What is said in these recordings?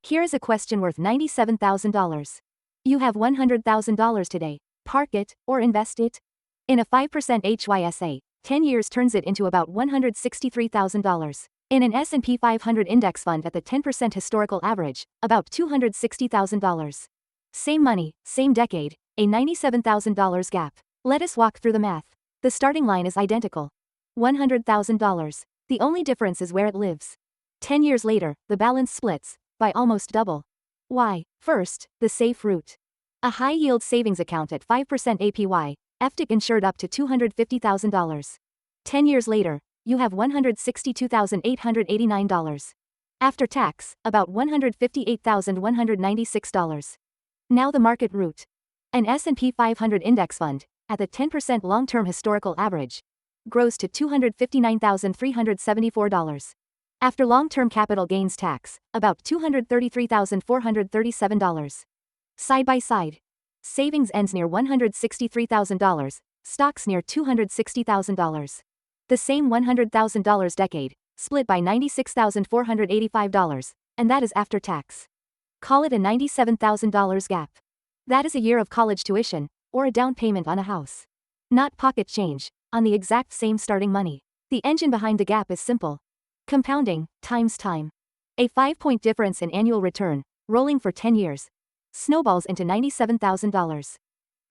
Here is a question worth $97,000. You have $100,000 today. Park it, or invest it? In a 5% HYSA, 10 years turns it into about $163,000. In an S&P 500 index fund at the 10% historical average, about $260,000. Same money, same decade, a $97,000 gap. Let us walk through the math. The starting line is identical. $100,000. The only difference is where it lives. 10 years later, the balance splits, by almost double. Why? First, the safe route. A high-yield savings account at 5% APY, FDIC insured up to $250,000. 10 years later, you have $162,889. After tax, about $158,196. Now the market route. An S&P 500 index fund, at the 10% long-term historical average, grows to $259,374. After long-term capital gains tax, about $233,437. Side by side. Savings ends near $163,000, stocks near $260,000. The same $100,000 decade, split by $96,485, and that is after tax. Call it a $97,000 gap. That is a year of college tuition, or a down payment on a house. Not pocket change, on the exact same starting money. The engine behind the gap is simple. Compounding, times time. A 5-point difference in annual return, rolling for 10 years, snowballs into $97,000.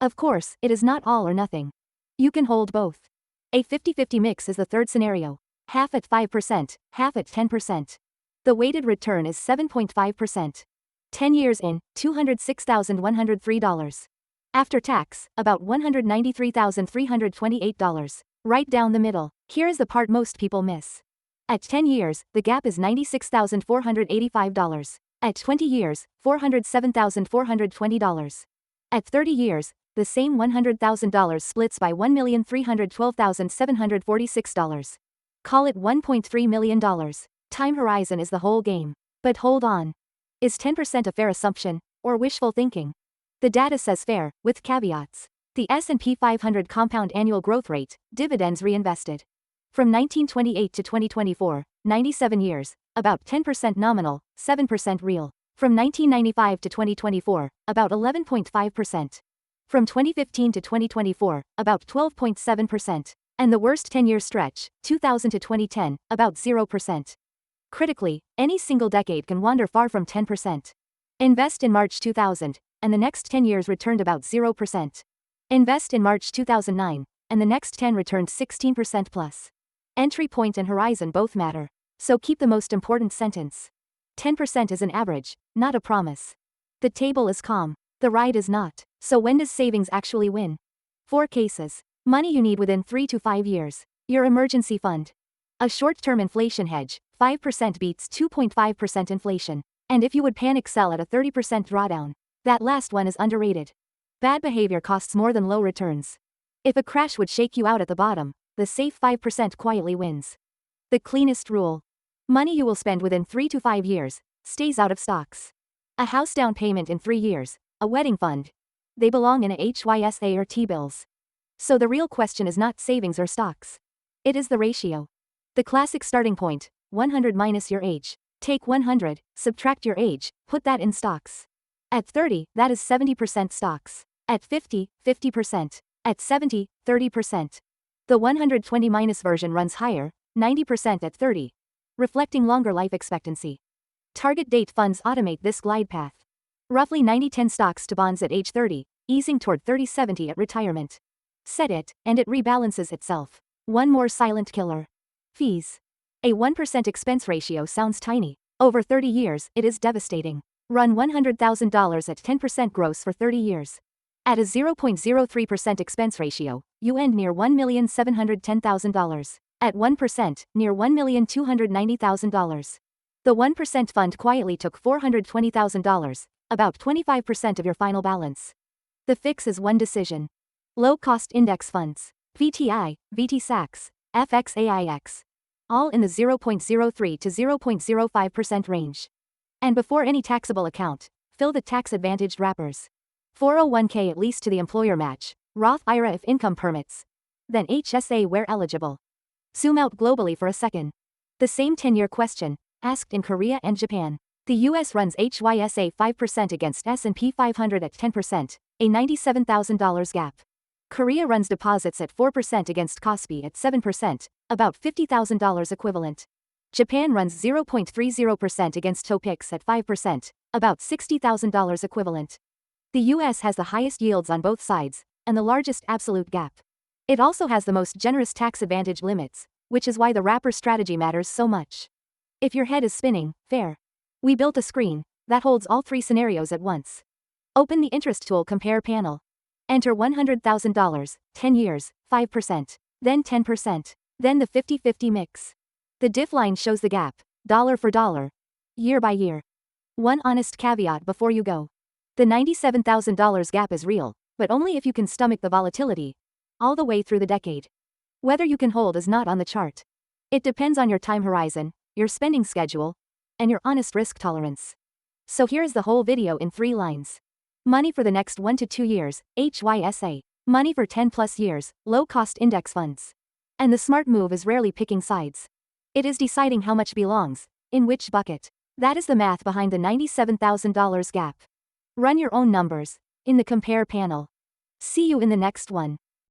Of course, it is not all or nothing. You can hold both. A 50-50 mix is the third scenario. Half at 5%, half at 10%. The weighted return is 7.5%. 10 years in, $206,103. After tax, about $193,328. Right down the middle. Here is the part most people miss. At 10 years, the gap is $96,485. At 20 years, $407,420. At 30 years, the same $100,000 splits by $1,312,746. Call it $1.3 million. Time horizon is the whole game. But hold on. Is 10% a fair assumption, or wishful thinking? The data says fair, with caveats. The S&P 500 compound annual growth rate, dividends reinvested. From 1928 to 2024, 97 years, about 10% nominal, 7% real. From 1995 to 2024, about 11.5%. From 2015 to 2024, about 12.7%. And the worst 10-year stretch, 2000 to 2010, about 0%. Critically, any single decade can wander far from 10%. Invest in March 2000, and the next 10 years returned about 0%. Invest in March 2009, and the next 10 returned 16% plus. Entry point and horizon both matter. So keep the most important sentence. 10% is an average, not a promise. The table is calm. The ride is not. So when does savings actually win? 4 cases. Money you need within 3 to 5 years. Your emergency fund. A short-term inflation hedge, 5% beats 2.5% inflation. And if you would panic sell at a 30% drawdown, that last one is underrated. Bad behavior costs more than low returns. If a crash would shake you out at the bottom, the safe 5% quietly wins. The cleanest rule. Money you will spend within 3 to 5 years, stays out of stocks. A house down payment in 3 years, a wedding fund. They belong in a HYSA or T-bills. So the real question is not savings or stocks. It is the ratio. The classic starting point, 100 minus your age. Take 100, subtract your age, put that in stocks. At 30, that is 70% stocks. At 50, 50%. At 70, 30%. The 120 minus version runs higher, 90% at 30. Reflecting longer life expectancy. Target date funds automate this glide path. Roughly 90-10 stocks to bonds at age 30, easing toward 30-70 at retirement. Set it, and it rebalances itself. One more silent killer. Fees. A 1% expense ratio sounds tiny. Over 30 years, it is devastating. Run $100,000 at 10% gross for 30 years. At a 0.03% expense ratio, you end near $1,710,000. At 1%, near $1,290,000. The 1% fund quietly took $420,000, about 25% of your final balance. The fix is one decision. Low-cost index funds. VTI, VTSAX, FXAIX. All in the 0.03 to 0.05% range. And before any taxable account, fill the tax-advantaged wrappers. 401k at least to the employer match, Roth IRA if income permits. Then HSA where eligible. Zoom out globally for a second. The same 10-year question, asked in Korea and Japan. The US runs HYSA 5% against S&P 500 at 10%, a $97,000 gap. Korea runs deposits at 4% against KOSPI at 7%, about $50,000 equivalent. Japan runs 0.30% against TOPIX at 5%, about $60,000 equivalent. The US has the highest yields on both sides, and the largest absolute gap. It also has the most generous tax advantage limits, which is why the wrapper strategy matters so much. If your head is spinning, fair. We built a screen that holds all three scenarios at once. Open the interest tool compare panel. Enter $100,000, 10 years, 5%, then 10%, then the 50-50 mix. The diff line shows the gap, dollar for dollar, year by year. One honest caveat before you go. The $97,000 gap is real, but only if you can stomach the volatility all the way through the decade. Whether you can hold is not on the chart. It depends on your time horizon, your spending schedule, and your honest risk tolerance. So here is the whole video in 3 lines. Money for the next 1 to 2 years, HYSA. Money for 10 plus years, low-cost index funds. And the smart move is rarely picking sides. It is deciding how much belongs, in which bucket. That is the math behind the $97,000 gap. Run your own numbers in the compare panel. See you in the next one.